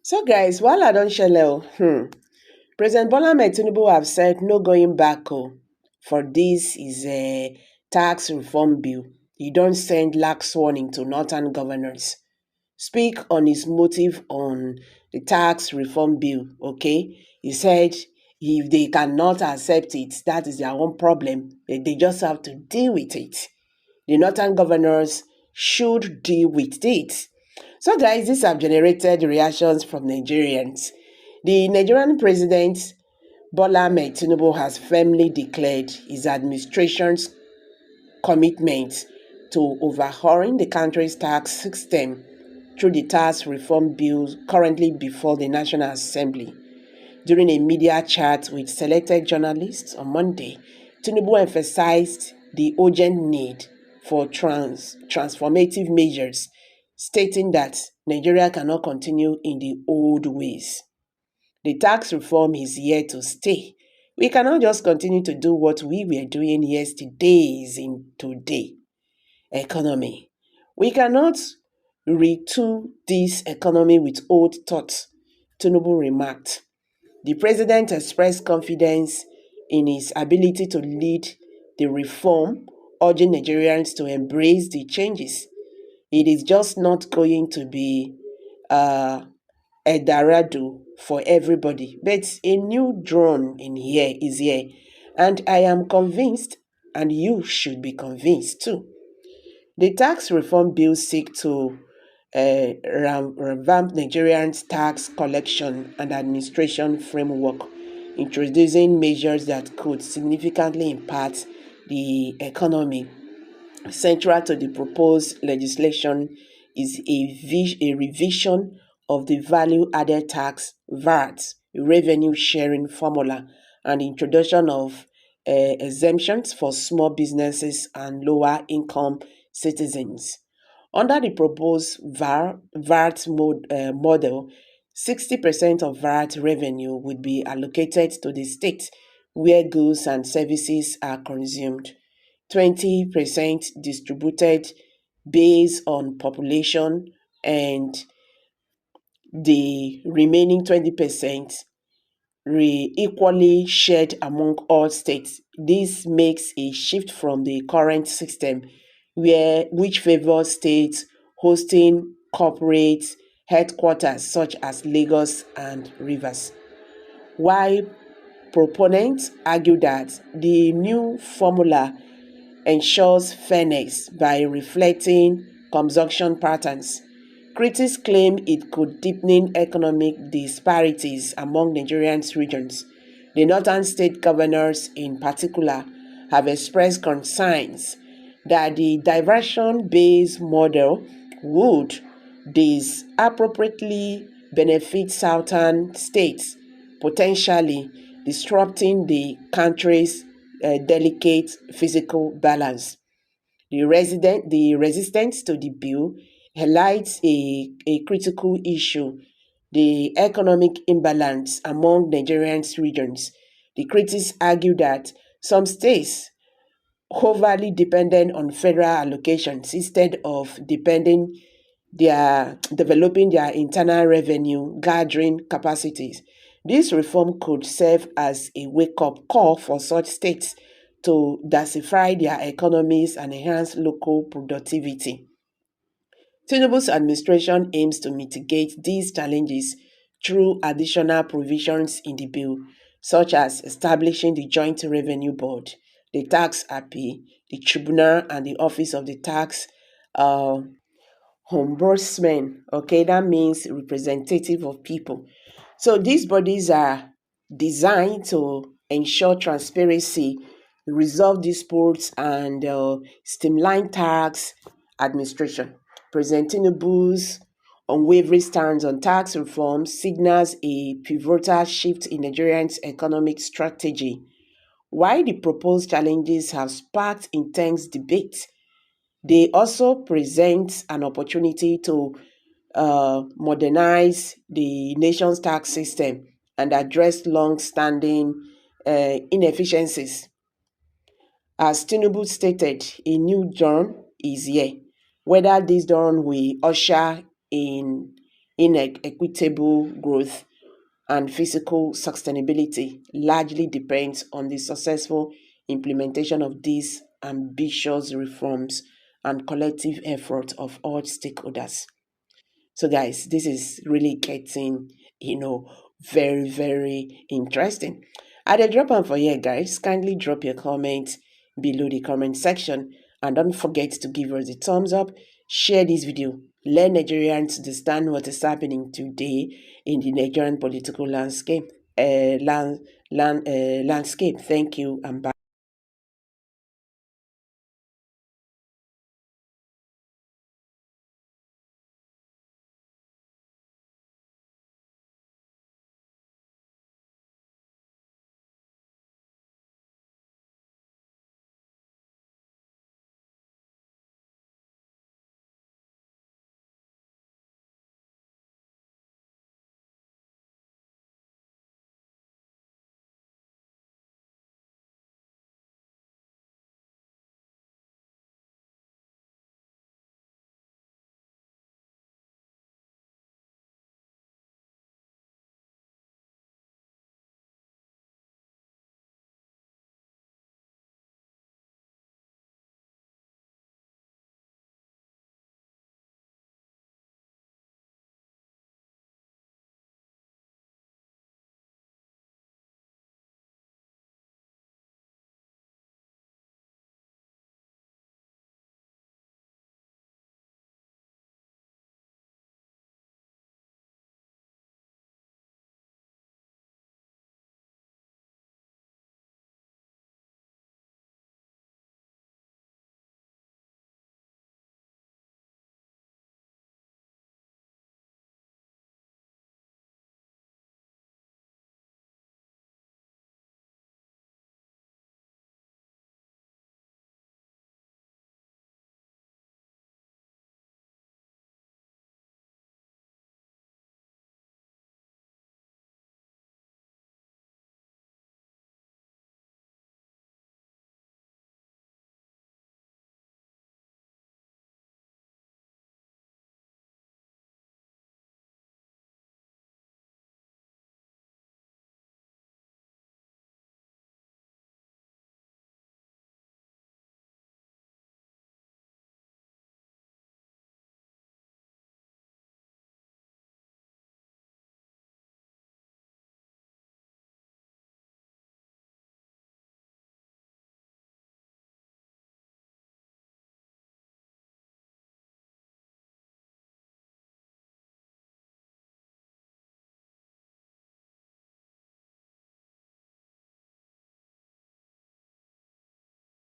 So guys, while I don't share, President Bola Ahmed Tinubu have said no going back for this is a tax reform bill. He don't send lax warning to northern governors. Speak on his motive on the tax reform bill, okay? He said if they cannot accept it, that is their own problem. They just have to deal with it. The northern governors should deal with it. So guys, these have generated reactions from Nigerians. The Nigerian president Bola Ahmed Tinubu has firmly declared his administration's commitment to overhauling the country's tax system through the tax reform bill currently before the National Assembly. During a media chat with selected journalists on Monday, Tinubu emphasized the urgent need for transformative measures, stating that Nigeria cannot continue in the old ways. The tax reform is here to stay. We cannot just continue to do what we were doing yesterdays in today economy. We cannot retool this economy with old thoughts, Tinubu remarked. The president expressed confidence in his ability to lead the reform, urging Nigerians to embrace the changes. It is just not going to be Eldorado for everybody, but a new drone in here is here. And I am convinced, and you should be convinced too. The tax reform bill seeks to revamp Nigerians' tax collection and administration framework, introducing measures that could significantly impact the economy. Central to the proposed legislation is a revision of the value added tax VAT revenue sharing formula and introduction of exemptions for small businesses and lower income citizens. Under the proposed VAT model, 60% of VAT revenue would be allocated to the state where goods and services are consumed, 20% distributed based on population, and the remaining 20% equally shared among all states. This makes a shift from the current system which favors states hosting corporate headquarters such as Lagos and Rivers. While proponents argue that the new formula ensures fairness by reflecting consumption patterns, critics claim it could deepen economic disparities among Nigeria's regions. The northern state governors, in particular, have expressed concerns that the diversion-based model would disappropriately benefit southern states, potentially disrupting the country's delicate physical balance. The resistance to the bill highlights a critical issue: the economic imbalance among Nigerian's regions. The critics argue that some states overly dependent on federal allocations instead of developing their internal revenue gathering capacities. This reform could serve as a wake-up call for such states to diversify their economies and enhance local productivity. Tinubu's administration aims to mitigate these challenges through additional provisions in the bill, such as establishing the Joint Revenue Board, the Tax Appeal, the Tribunal, and the Office of the Tax uh, Ombudsman. Okay, that means representative of people. So these bodies are designed to ensure transparency, resolve disputes, and streamline tax administration. President Tinubu's unwavering stance on tax reform signals a pivotal shift in Nigeria's economic strategy. While the proposed challenges have sparked intense debate, they also present an opportunity to modernize the nation's tax system and address long-standing inefficiencies. As Tinubu stated, a new dawn is here. Whether this dawn will usher in equitable growth and physical sustainability largely depends on the successful implementation of these ambitious reforms and collective effort of all stakeholders. So, guys, this is really getting, very, very interesting. At the drop on for here, guys, kindly drop your comment below the comment section and don't forget to give us a thumbs up, share this video, let Nigerians understand what is happening today in the Nigerian political landscape. Landscape. Thank you and bye.